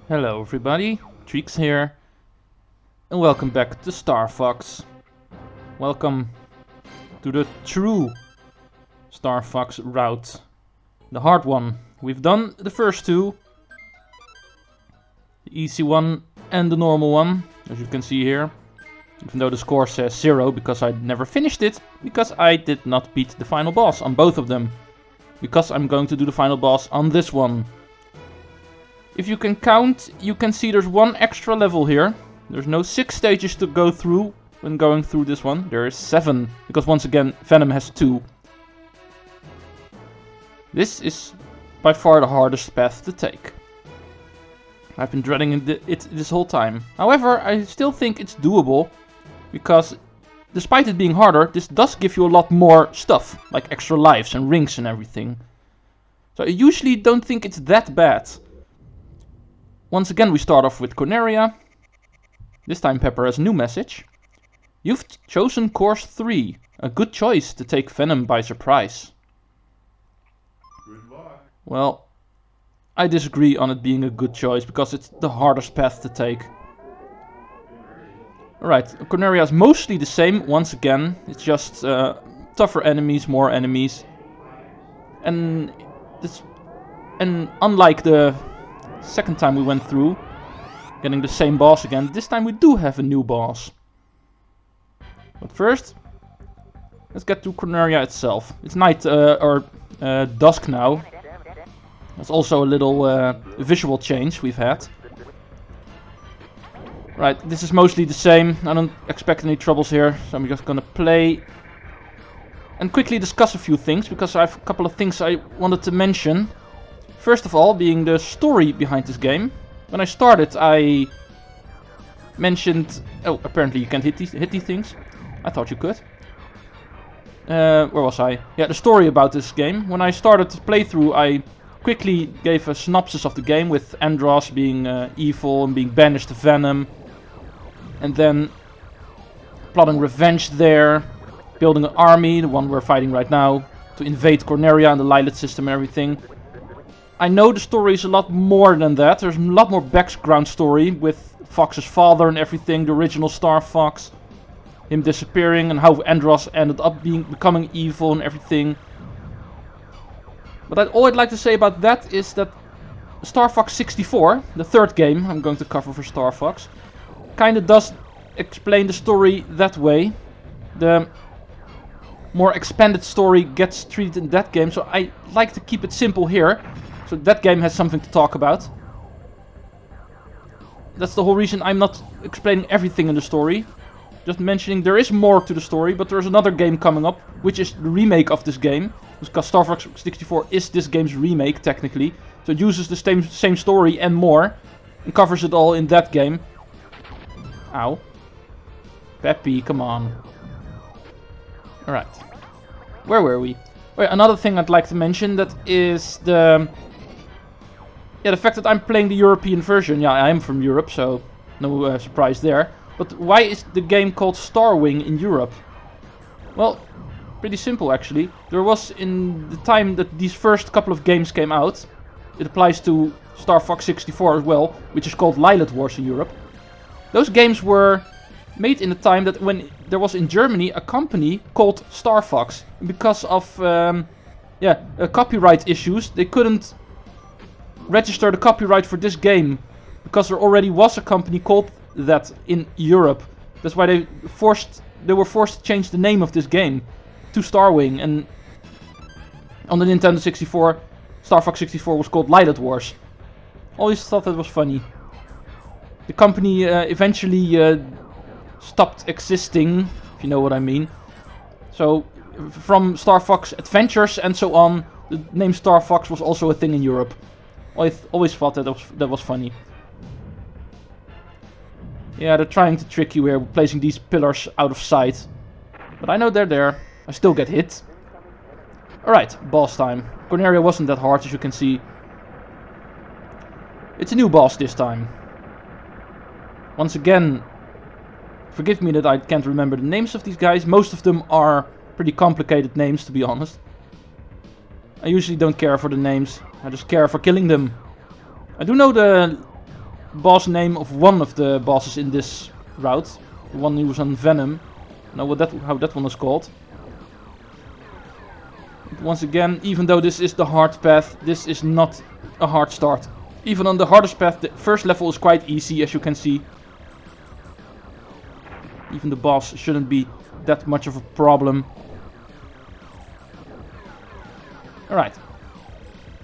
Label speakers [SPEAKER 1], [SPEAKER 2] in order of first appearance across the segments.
[SPEAKER 1] Hello everybody, Treecks here, and welcome back to Star Fox. Welcome to the true Star Fox route, the hard one. We've done the first two, the easy one and the normal one, as you can see here. Even though the score says 0, because I never finished it, because I did not beat the final boss on both of them. Because I'm going to do the final boss on this one. If you can count, you can see there's one extra level here. There's no 6 stages to go through when going through this one. There is 7, because once again, Venom has 2. This is by far the hardest path to take. I've been dreading it this whole time. However, I still think it's doable, because despite it being harder, this does give you a lot more stuff, like extra lives and rings and everything. So I usually don't think it's that bad. Once again, we start off with Corneria. This time Pepper has a new message. You've chosen course 3. A good choice to take Venom by surprise.
[SPEAKER 2] Good luck.
[SPEAKER 1] Well, I disagree on it being a good choice, because it's the hardest path to take. Alright, Corneria is mostly the same, once again. It's just tougher enemies, more enemies. And unlike the second time we went through, getting the same boss again, this time we do have a new boss. But first, let's get to Corneria itself. It's night, or dusk now. That's also a little visual change we've had. Right, this is mostly the same. I don't expect any troubles here, so I'm just gonna play and quickly discuss a few things, because I have a couple of things I wanted to mention. First of all, being the story behind this game. When I started, I mentioned... Oh, apparently you can't hit these things. I thought you could. Where was I? Yeah, the story about this game. When I started the playthrough, I quickly gave a synopsis of the game, with Andross being evil and being banished to Venom. And then plotting revenge there. Building an army, the one we're fighting right now, to invade Corneria and the Lilith system and everything. I know the story is a lot more than that. There's a lot more background story with Fox's father and everything, the original Star Fox, him disappearing, and how Andross ended up becoming evil and everything. But all I'd like to say about that is that Star Fox 64, the third game I'm going to cover for Star Fox, kinda does explain the story that way. The more expanded story gets treated in that game, so I like to keep it simple here. So that game has something to talk about. That's the whole reason I'm not explaining everything in the story. Just mentioning there is more to the story, but there's another game coming up, which is the remake of this game. Because Star Fox 64 is this game's remake, technically. So it uses the same story and more, and covers it all in that game. Ow. Peppy, come on. Alright. Where were we? Wait, another thing I'd like to mention, that is the fact that I'm playing the European version. Yeah, I am from Europe, so no surprise there. But why is the game called Starwing in Europe? Well, pretty simple actually. There was, in the time that these first couple of games came out, it applies to Star Fox 64 as well, which is called Lilith Wars in Europe. Those games were made in the time that when there was in Germany a company called Star Fox. Because of copyright issues, they couldn't register the copyright for this game, because there already was a company called that in Europe. That's why they were forced to change the name of this game to Starwing, and on the Nintendo 64, Star Fox 64 was called Lilith Wars. Always thought that was funny. The company eventually stopped existing, if you know what I mean. So from Star Fox Adventures and so on, the name Star Fox was also a thing in Europe. I always thought that was funny. Yeah, they're trying to trick you here, placing these pillars out of sight. But I know they're there. I still get hit. Alright, boss time. Corneria wasn't that hard, as you can see. It's a new boss this time. Once again, forgive me that I can't remember the names of these guys. Most of them are pretty complicated names, to be honest. I usually don't care for the names. I just care for killing them. I do know the boss name of one of the bosses in this route. The one who was on Venom. I know how that one was called. But once again, even though this is the hard path, this is not a hard start. Even on the hardest path, the first level is quite easy, as you can see. Even the boss shouldn't be that much of a problem. Alright.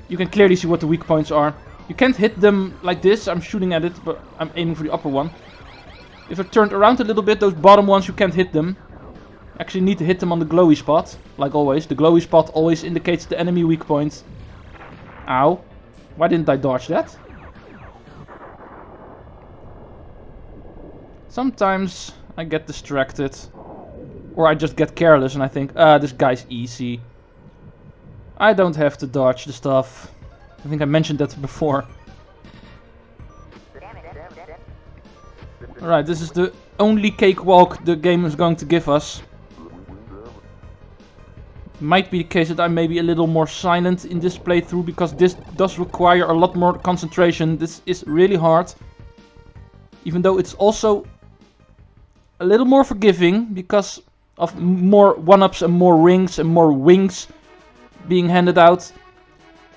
[SPEAKER 1] You can clearly see what the weak points are. You can't hit them like this. I'm shooting at it, but I'm aiming for the upper one. If I turned around a little bit, those bottom ones, you can't hit them. Actually need to hit them on the glowy spot. Like always. The glowy spot always indicates the enemy weak point. Ow. Why didn't I dodge that? Sometimes I get distracted. Or I just get careless and I think, this guy's easy. I don't have to dodge the stuff. I think I mentioned that before. Alright, this is the only cakewalk the game is going to give us. Might be the case that I may be a little more silent in this playthrough, because this does require a lot more concentration. This is really hard. Even though it's also a little more forgiving because of more one-ups and more rings and more wings being handed out.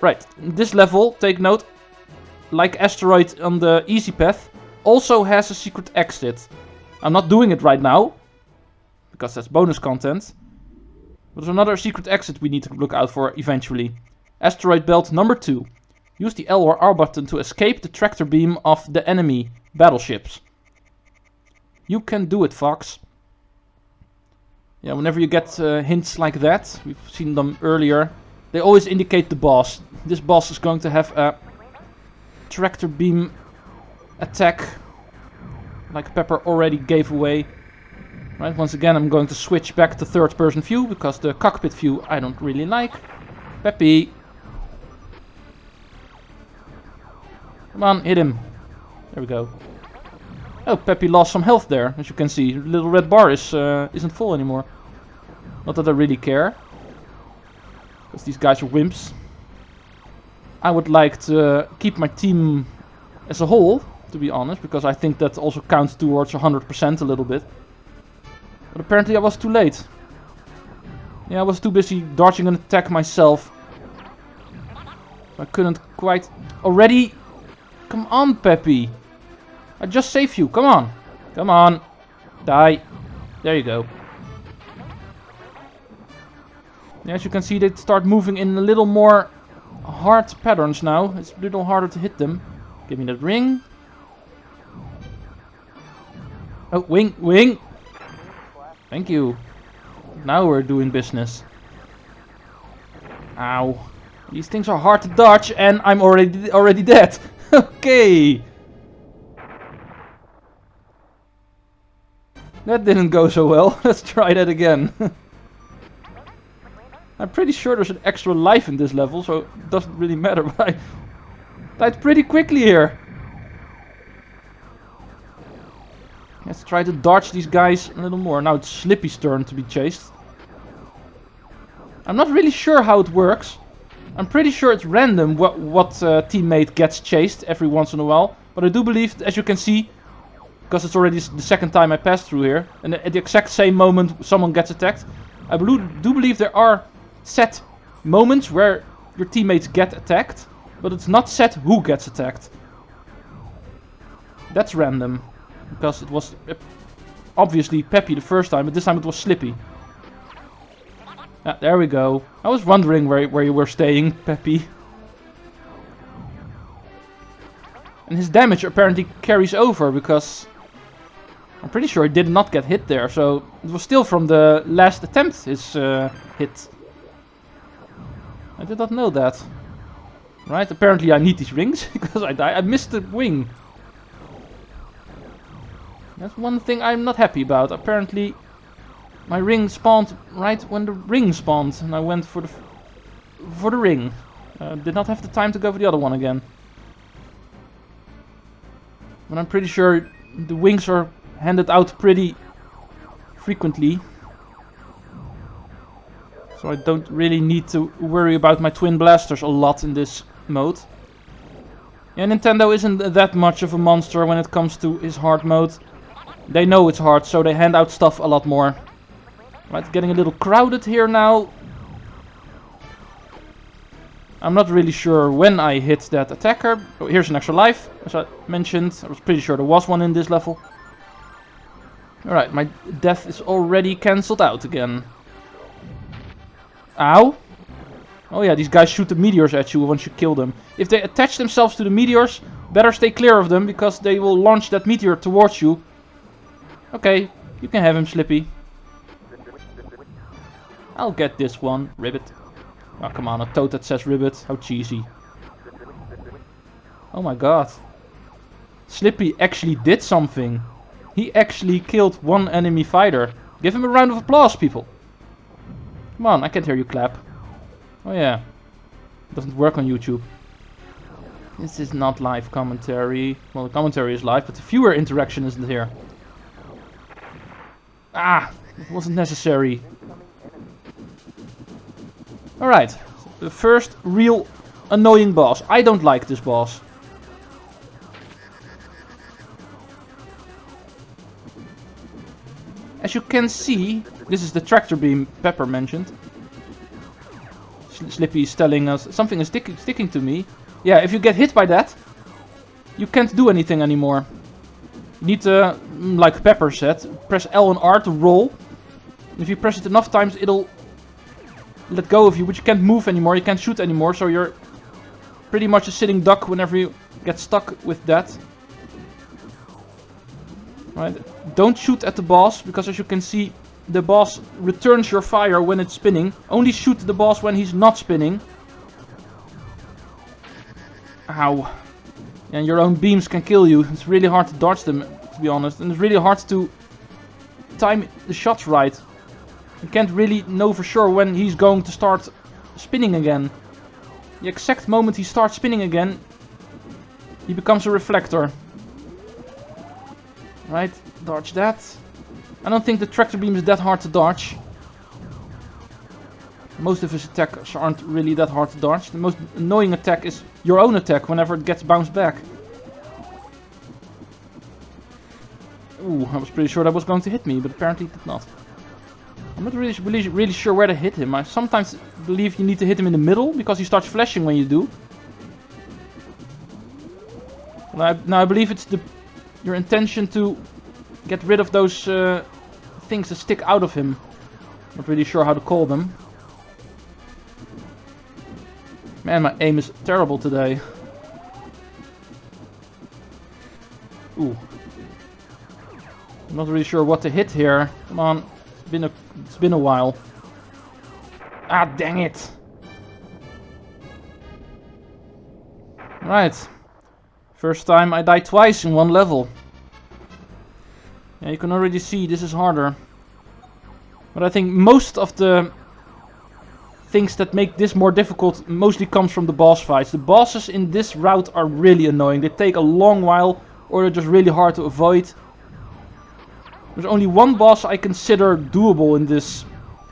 [SPEAKER 1] Right, this level, take note, like Asteroid on the easy path, also has a secret exit. I'm not doing it right now, because that's bonus content. But there's another secret exit we need to look out for eventually. Asteroid belt number 2. Use the L or R button to escape the tractor beam of the enemy battleships. You can do it, Fox. Yeah, whenever you get hints like that, we've seen them earlier, they always indicate the boss. This boss is going to have a tractor beam attack, like Pepper already gave away. Right, once again I'm going to switch back to third person view, because the cockpit view I don't really like. Peppy. Come on, hit him. There we go. Oh, Peppy lost some health there, as you can see. The little red bar isn't full anymore. Not that I really care, because these guys are wimps. I would like to keep my team as a whole, to be honest, because I think that also counts towards 100% a little bit. But apparently I was too late. Yeah, I was too busy dodging an attack myself. I couldn't quite... Already? Come on, Peppy. I just saved you. Come on. Come on. Die. There you go. Yeah, as you can see, they start moving in a little more hard patterns now. It's a little harder to hit them. Give me that ring. Oh, wing, wing. Thank you. Now we're doing business. Ow. These things are hard to dodge and I'm already dead. Okay. That didn't go so well. Let's try that again. I'm pretty sure there's an extra life in this level, so it doesn't really matter, but I died pretty quickly here. Let's try to dodge these guys a little more. Now it's Slippy's turn to be chased. I'm not really sure how it works. I'm pretty sure it's random what teammate gets chased every once in a while. But I do believe, as you can see, because it's already the second time I passed through here, and at the exact same moment someone gets attacked, I do believe there are set moments where your teammates get attacked, but it's not set who gets attacked. That's random. Because it was obviously Peppy the first time, but this time it was Slippy. Ah, there we go. I was wondering where you were staying, Peppy. And his damage apparently carries over, because I'm pretty sure he did not get hit there. So it was still from the last attempt, his hit. I did not know that. Right, apparently I need these rings, because I missed the wing. That's one thing I'm not happy about. Apparently my ring spawned right when the ring spawned, and I went for the ring. Did not have the time to go for the other one again. But I'm pretty sure the wings are handed out pretty frequently. So I don't really need to worry about my twin blasters a lot in this mode. Yeah, Nintendo isn't that much of a monster when it comes to his hard mode. They know it's hard, so they hand out stuff a lot more. Right, getting a little crowded here now. I'm not really sure when I hit that attacker. Oh, here's an extra life, as I mentioned. I was pretty sure there was one in this level. Alright, my death is already cancelled out again. Ow! Oh yeah, these guys shoot the meteors at you once you kill them. If they attach themselves to the meteors, better stay clear of them, because they will launch that meteor towards you. Okay, you can have him, Slippy. I'll get this one, Ribbit. Oh, come on, a toad that says Ribbit. How cheesy. Oh my god. Slippy actually did something. He actually killed one enemy fighter. Give him a round of applause, people. Come on, I can't hear you clap. Oh yeah. It doesn't work on YouTube. This is not live commentary. Well, the commentary is live, but the viewer interaction isn't here. Ah, it wasn't necessary. Alright, the first real annoying boss. I don't like this boss. As you can see, this is the tractor beam Pepper mentioned. Slippy is telling us something is sticking to me. Yeah, if you get hit by that, you can't do anything anymore. You need to, like Pepper said, press L and R to roll. If you press it enough times, it'll let go of you, but you can't move anymore, you can't shoot anymore, so you're pretty much a sitting duck whenever you get stuck with that. Right, don't shoot at the boss, because as you can see, the boss returns your fire when it's spinning. Only shoot the boss when he's not spinning. Ow. And your own beams can kill you. It's really hard to dodge them, to be honest. And it's really hard to time the shots right. You can't really know for sure when he's going to start spinning again. The exact moment he starts spinning again, he becomes a reflector. Right, dodge that. I don't think the tractor beam is that hard to dodge. Most of his attacks aren't really that hard to dodge. The most annoying attack is your own attack whenever it gets bounced back. Ooh, I was pretty sure that was going to hit me, but apparently it did not. I'm not really sure where to hit him. I sometimes believe you need to hit him in the middle, because he starts flashing when you do. Now I believe it's your intention to get rid of those things that stick out of him. Not really sure how to call them. Man, my aim is terrible today. Ooh. I'm not really sure what to hit here. Come on. It's been a while. Ah, dang it. Right. First time I died twice in one level. Yeah, you can already see this is harder. But I think most of the things that make this more difficult mostly comes from the boss fights. The bosses in this route are really annoying. They take a long while, or they're just really hard to avoid. There's only one boss I consider doable in this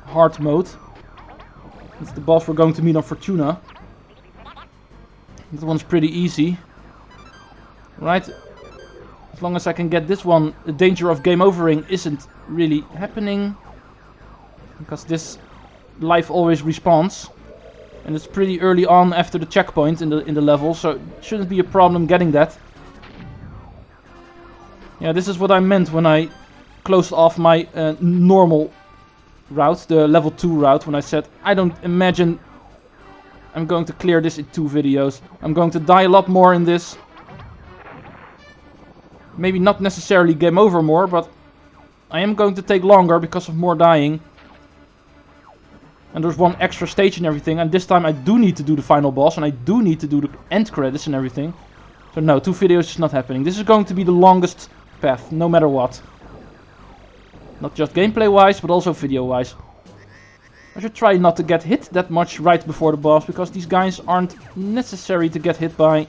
[SPEAKER 1] hard mode. It's the boss we're going to meet on Fortuna. That one's pretty easy. Right. As long as I can get this one, the danger of game overing isn't really happening. Because this life always respawns. And it's pretty early on after the checkpoint in the level, so it shouldn't be a problem getting that. Yeah, this is what I meant when I closed off my normal route, the level 2 route, when I said I don't imagine I'm going to clear this in 2 videos. I'm going to die a lot more in this. Maybe not necessarily game over more, but I am going to take longer because of more dying. And there's one extra stage and everything, and this time I do need to do the final boss, and I do need to do the end credits and everything. So no, 2 videos is not happening. This is going to be the longest path, no matter what. Not just gameplay wise, but also video wise. I should try not to get hit that much right before the boss, because these guys aren't necessary to get hit by.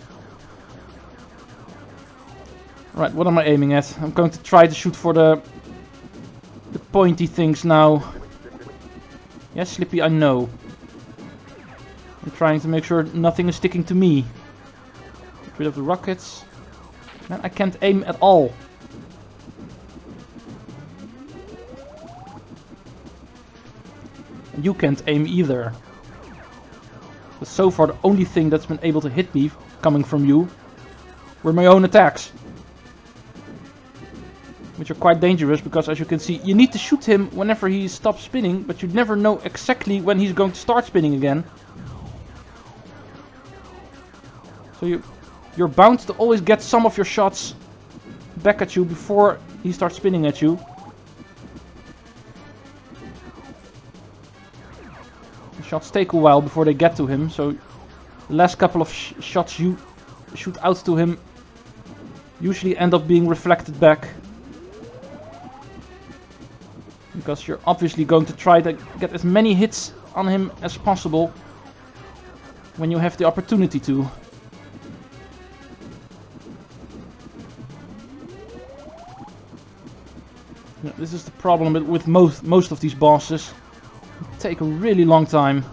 [SPEAKER 1] Right, what am I aiming at? I'm going to try to shoot for the pointy things now. Yes, Slippy, I know. I'm trying to make sure nothing is sticking to me. Get rid of the rockets. Man, I can't aim at all. And you can't aim either. But so far the only thing that's been able to hit me coming from you were my own attacks. Which are quite dangerous because, as you can see, you need to shoot him whenever he stops spinning, but you never know exactly when he's going to start spinning again. So you're bound to always get some of your shots back at you before he starts spinning at you. The shots take a while before they get to him, so the last couple of shots you shoot out to him usually end up being reflected back. Because you're obviously going to try to get as many hits on him as possible when you have the opportunity to. Yeah, this is the problem with most of these bosses. They take a really long time.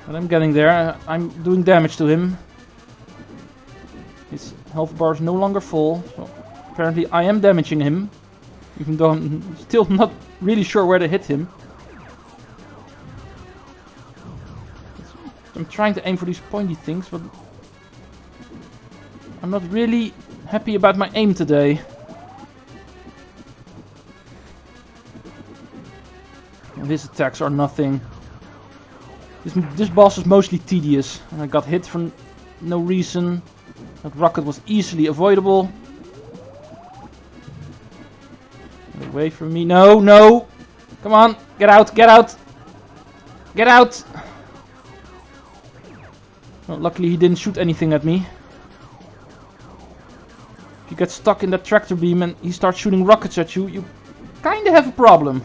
[SPEAKER 1] But I'm getting there. I'm doing damage to him. His health bar is no longer full, so apparently I am damaging him. Even though I'm still not really sure where to hit him. I'm trying to aim for these pointy things, but I'm not really happy about my aim today. And his attacks are nothing. This boss is mostly tedious. And I got hit for no reason. That rocket was easily avoidable. Away from me. No, no! Come on, get out, get out! Get out! Well, luckily he didn't shoot anything at me. If you get stuck in that tractor beam and he starts shooting rockets at you, you kinda have a problem.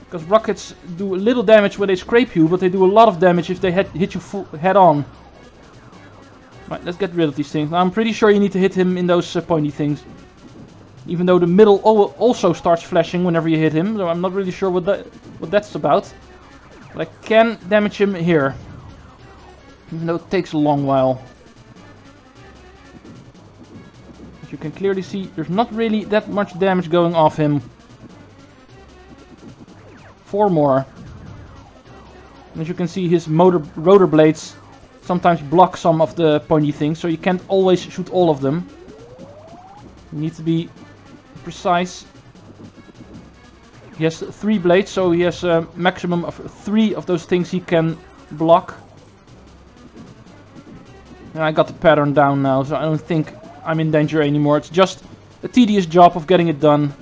[SPEAKER 1] Because rockets do a little damage when they scrape you, but they do a lot of damage if they hit you head on. Right, let's get rid of these things. Now, I'm pretty sure you need to hit him in those pointy things. Even though the middle also starts flashing whenever you hit him, so I'm not really sure what that's about. But I can damage him here. Even though it takes a long while. As you can clearly see, there's not really that much damage going off him. 4 more. And as you can see, his rotor blades sometimes block some of the pointy things, so you can't always shoot all of them. You need to be precise. He has 3 blades, so he has a maximum of 3 of those things he can block. And I got the pattern down now, so I don't think I'm in danger anymore. It's just a tedious job of getting it done.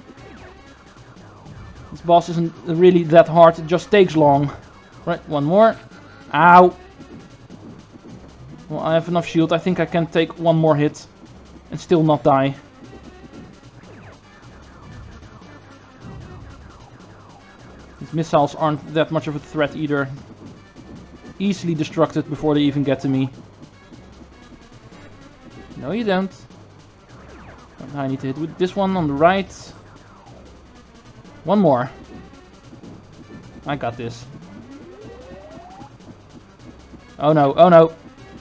[SPEAKER 1] This boss isn't really that hard, it just takes long. Right, one more. Ow! Well, I have enough shield, I think I can take one more hit and still not die. These missiles aren't that much of a threat either. Easily destructed before they even get to me. No, you don't. I need to hit with this one on the right. One more. I got this. Oh no, oh no.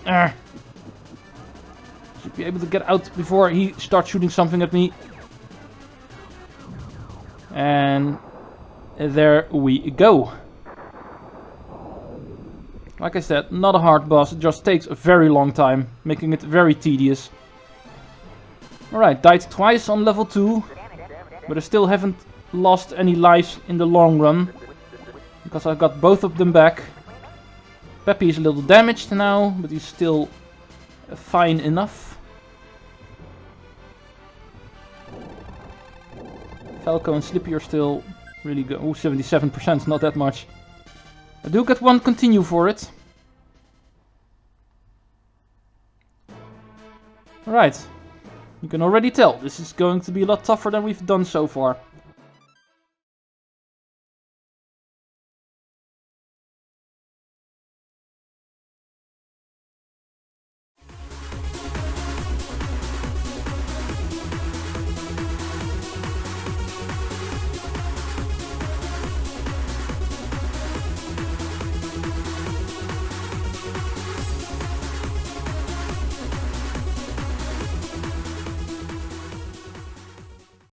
[SPEAKER 1] Arrgh. Should be able to get out before he starts shooting something at me. And there we go. Like I said, not a hard boss, it just takes a very long time, making it very tedious. Alright, died twice on level 2, but I still haven't lost any lives in the long run, because I got both of them back. Peppy is a little damaged now, but he's still fine enough. Falco and Slippy are still really good. Oh, 77%, not that much. I do get one continue for it. Alright. You can already tell, this is going to be a lot tougher than we've done so far.